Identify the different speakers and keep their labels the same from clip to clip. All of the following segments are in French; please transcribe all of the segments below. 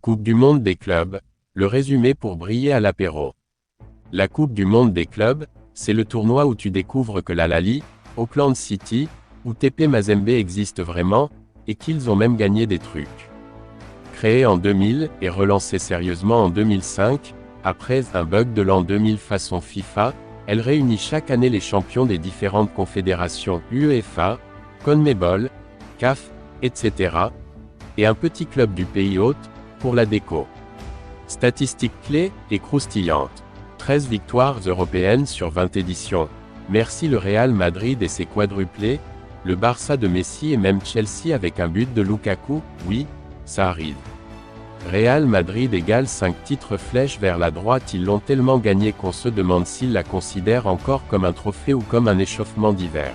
Speaker 1: Coupe du monde des clubs, le résumé pour briller à l'apéro. La Coupe du monde des clubs, c'est le tournoi où tu découvres que l'Al-Ahly, Auckland City, ou TP Mazembe existent vraiment, et qu'ils ont même gagné des trucs. Créée en 2000 et relancée sérieusement en 2005, après un bug de l'an 2000 façon FIFA, elle réunit chaque année les champions des différentes confédérations UEFA, CONMEBOL, CAF, etc. et un petit club du pays hôte, pour la déco. Statistiques clés et croustillantes. 13 victoires européennes sur 20 éditions. Merci le Real Madrid et ses quadruplés, le Barça de Messi et même Chelsea avec un but de Lukaku, oui, ça arrive. Real Madrid égale 5 titres flèches vers la droite, ils l'ont tellement gagné qu'on se demande s'ils la considèrent encore comme un trophée ou comme un échauffement d'hiver.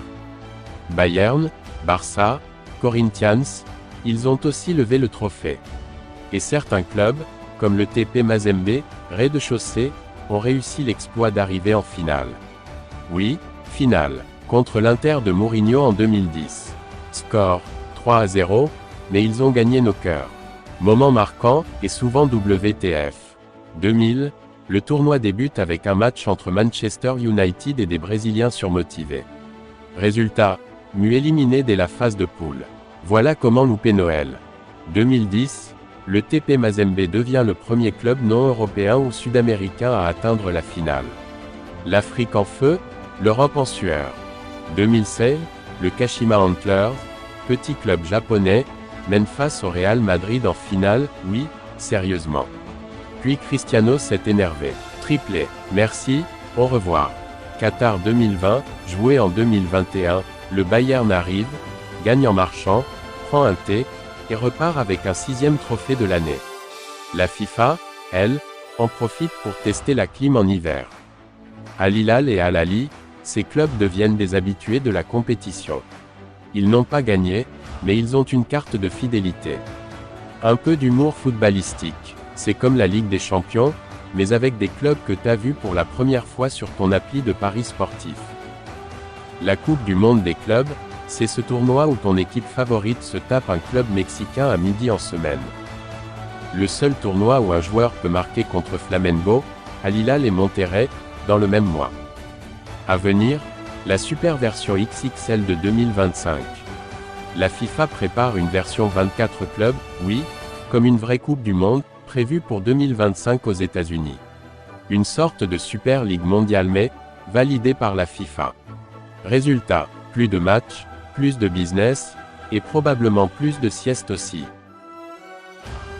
Speaker 1: Bayern, Barça, Corinthians, ils ont aussi levé le trophée. Et certains clubs, comme le TP Mazembe, rez-de-chaussée, ont réussi l'exploit d'arriver en finale. Oui, finale, contre l'Inter de Mourinho en 2010. Score, 3-0, mais ils ont gagné nos cœurs. Moment marquant, et souvent WTF. 2000, le tournoi débute avec un match entre Manchester United et des Brésiliens surmotivés. Résultat, mu éliminé dès la phase de poule. Voilà comment louper Noël. 2010, le TP Mazembe devient le premier club non européen ou sud-américain à atteindre la finale. L'Afrique en feu, l'Europe en sueur. 2016, le Kashima Antlers, petit club japonais, mène face au Real Madrid en finale, oui, sérieusement. Puis Cristiano s'est énervé. Triplé, merci, au revoir. Qatar 2020, joué en 2021, le Bayern arrive, gagne en marchant, prend un thé, et repart avec un 6e trophée de l'année. La FIFA, elle, en profite pour tester la clim en hiver. Al Hilal et Al-Ahly, ces clubs deviennent des habitués de la compétition. Ils n'ont pas gagné, mais ils ont une carte de fidélité. Un peu d'humour footballistique, c'est comme la Ligue des Champions, mais avec des clubs que t'as vus pour la première fois sur ton appli de paris sportif. La Coupe du monde des clubs, c'est ce tournoi où ton équipe favorite se tape un club mexicain à midi en semaine. Le seul tournoi où un joueur peut marquer contre Flamengo, Al Hilal et Monterrey, dans le même mois. À venir, la super version XXL de 2025. La FIFA prépare une version 24 clubs, oui, comme une vraie Coupe du Monde, prévue pour 2025 aux États-Unis. Une sorte de Super Ligue mondiale mais, validée par la FIFA. Résultat, plus de matchs, plus de business, et probablement plus de siestes aussi.